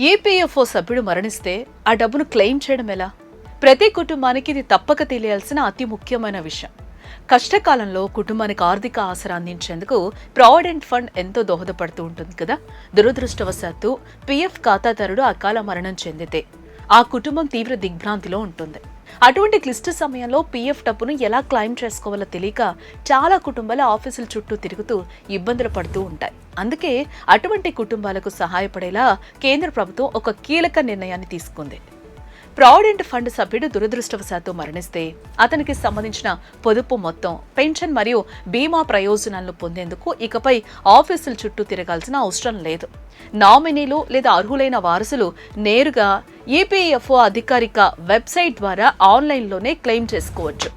EPFO సభ్యుడు మరణిస్తే ఆ డబ్బును క్లెయిమ్ చేయడం ఎలా? ప్రతి కుటుంబానికి ఇది తప్పక తెలియాల్సిన అతి ముఖ్యమైన విషయం. కష్టకాలంలో కుటుంబానికి ఆర్థిక ఆసరా అందించేందుకు ప్రావిడెంట్ ఫండ్ ఎంతో దోహదపడుతూ ఉంటుంది కదా. దురదృష్టవశాత్తు పీఎఫ్ ఖాతాదారుడు అకాల మరణం చెందితే ఆ కుటుంబం తీవ్ర దిగ్భ్రాంతిలో ఉంటుంది. అటువంటి క్లిష్ట సమయంలో పీఎఫ్ డబ్బును ఎలా క్లెయిమ్ చేసుకోవాలో తెలియక చాలా కుటుంబాలు ఆఫీసుల చుట్టూ తిరుగుతూ ఇబ్బందులు పడుతూ ఉంటాయి. అందుకే అటువంటి కుటుంబాలకు సహాయపడేలా కేంద్ర ప్రభుత్వం ఒక కీలక నిర్ణయాన్ని తీసుకుంది. ప్రావిడెంట్ ఫండ్ సభ్యుడు దురదృష్టవశాత్తు మరణిస్తే అతనికి సంబంధించిన పొదుపు మొత్తం, పెన్షన్ మరియు బీమా ప్రయోజనాలను పొందేందుకు ఇకపై ఆఫీసుల చుట్టూ తిరగాల్సిన అవసరం లేదు. నామినీలు లేదా అర్హులైన వారసులు నేరుగా ఈపీఎఫ్ఓ అధికారిక వెబ్సైట్ ద్వారా ఆన్లైన్లోనే క్లెయిమ్ చేసుకోవచ్చు.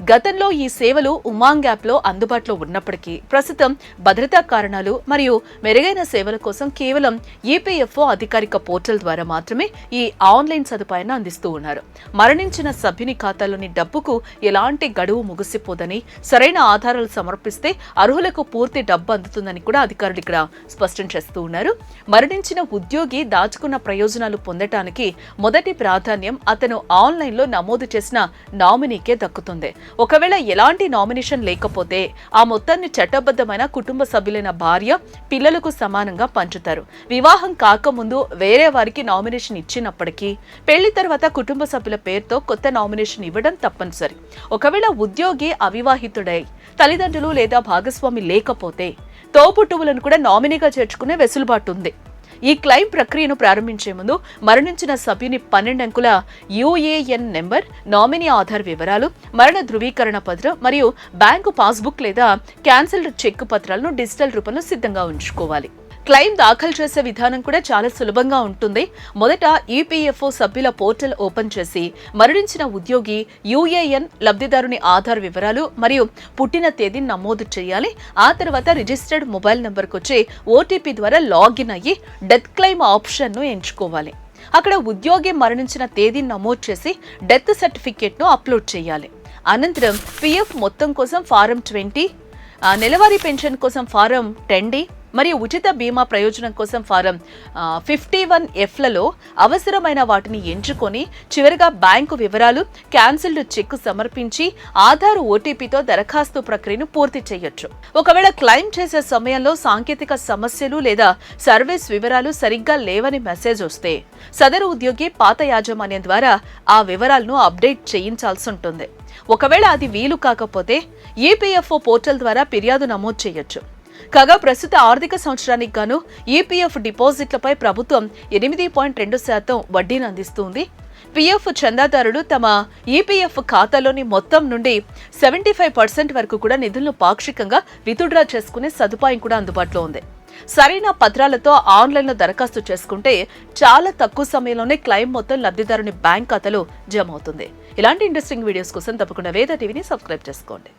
గతంలో ఈ సేవలు ఉమాంగ్ యాప్లో అందుబాటులో ఉన్నప్పటికీ ప్రస్తుతం భద్రతా కారణాలు మరియు మెరుగైన సేవల కోసం కేవలం ఈపీఎఫ్ఓ అధికారిక పోర్టల్ ద్వారా మాత్రమే ఈ ఆన్లైన్ సదుపాయాన్ని అందిస్తూ ఉన్నారు. మరణించిన సభ్యుని ఖాతాలోని డబ్బుకు ఎలాంటి గడువు ముగిసిపోదని, సరైన ఆధారాలు సమర్పిస్తే అర్హులకు పూర్తి డబ్బు అందుతుందని కూడా అధికారులు ఇక్కడ స్పష్టం చేస్తూ ఉన్నారు. మరణించిన ఉద్యోగి దాచుకున్న ప్రయోజనాలు పొందటానికి మొదటి ప్రాధాన్యం అతను ఆన్లైన్లో నమోదు చేసిన నామినీకే దక్కుతుంది. ఒకవేళ ఎలాంటి నామినేషన్ లేకపోతే ఆ మొత్తాన్ని చట్టబద్ధమైన కుటుంబ సభ్యులైన భార్య, పిల్లలకు సమానంగా పంచుతారు. వివాహం కాకముందు వేరే వారికి నామినేషన్ ఇచ్చినప్పటికీ పెళ్లి తర్వాత కుటుంబ సభ్యుల పేరుతో కొత్త నామినేషన్ ఇవ్వడం తప్పనిసరి. ఒకవేళ ఉద్యోగి అవివాహితుడై తల్లిదండ్రులు లేదా భాగస్వామి లేకపోతే తోబుట్టువులను కూడా నామినీగా చేర్చుకునే వెసులుబాటు ఉంది. ఈ క్లెయిమ్ ప్రక్రియను ప్రారంభించే ముందు మరణించిన సభ్యుని 12 అంకెల యూఏఎన్ నెంబర్, నామినీ ఆధార్ వివరాలు, మరణ ధృవీకరణ పత్రం మరియు బ్యాంకు పాస్బుక్ లేదా క్యాన్సిల్డ్ చెక్ పత్రాలను డిజిటల్ రూపంలో సిద్ధంగా ఉంచుకోవాలి. క్లెయిమ్ దాఖలు చేసే విధానం కూడా చాలా సులభంగా ఉంటుంది. మొదట ఈపీఎఫ్ఓ సభ్యుల పోర్టల్ ఓపెన్ చేసి మరణించిన ఉద్యోగి యూఏఎన్, లబ్ధిదారుని ఆధార్ వివరాలు మరియు పుట్టిన తేదీని నమోదు చేయాలి. ఆ తర్వాత రిజిస్టర్డ్ మొబైల్ నెంబర్కు వచ్చే ఓటీపీ ద్వారా లాగిన్ అయ్యి డెత్ క్లెయిమ్ ఆప్షన్ను ఎంచుకోవాలి. అక్కడ ఉద్యోగి మరణించిన తేదీని నమోదు చేసి డెత్ సర్టిఫికేట్ను అప్లోడ్ చేయాలి. అనంతరం పీఎఫ్ మొత్తం కోసం ఫారం 20, నెలవారీ పెన్షన్ కోసం ఫారం 10D మరియు ఉచిత బీమా ప్రయోజనం కోసం ఫారం 51Fలలో అవసరమైన వాటిని ఎంచుకొని చివరిగా బ్యాంకు వివరాలు, క్యాన్సిల్డ్ చెక్ సమర్పించి ఆధార్ ఓటీపీతో దరఖాస్తు ప్రక్రియను పూర్తి చేయొచ్చు. ఒకవేళ క్లెయిమ్ చేసే సమయంలో సాంకేతిక సమస్యలు లేదా సర్వీస్ వివరాలు సరిగ్గా లేవని మెసేజ్ వస్తే సదరు ఉద్యోగి పాత యాజమాన్యం ద్వారా ఆ వివరాలను అప్డేట్ చేయించాల్సి ఉంటుంది. ఒకవేళ అది వీలు కాకపోతే ఈపీఎఫ్ఓ పోర్టల్ ద్వారా ఫిర్యాదు నమోదు చేయొచ్చు. కాగా ప్రస్తుత ఆర్థిక సంవత్సరానికి గాను ఈపీఎఫ్ డిపాజిట్లపై ప్రభుత్వం 8.2% వడ్డీని అందిస్తుంది. పీఎఫ్ చందాదారులు తమ ఈపీఎఫ్ ఖాతాలోని మొత్తం నుండి 75% వరకు కూడా నిధులను పాక్షికంగా విత్డ్రా చేసుకునే సదుపాయం కూడా అందుబాటులో ఉంది. సరైన పత్రాలతో ఆన్లైన్లో దరఖాస్తు చేసుకుంటే చాలా తక్కువ సమయంలోనే క్లెయిమ్ మొత్తం లబ్ధిదారుని బ్యాంక్ ఖాతాలో జమ అవుతుంది. ఇలాంటి ఇంట్రెస్టింగ్ వీడియోస్ కోసం తప్పకుండా వేద టీవీని సబ్స్క్రైబ్ చేసుకోండి.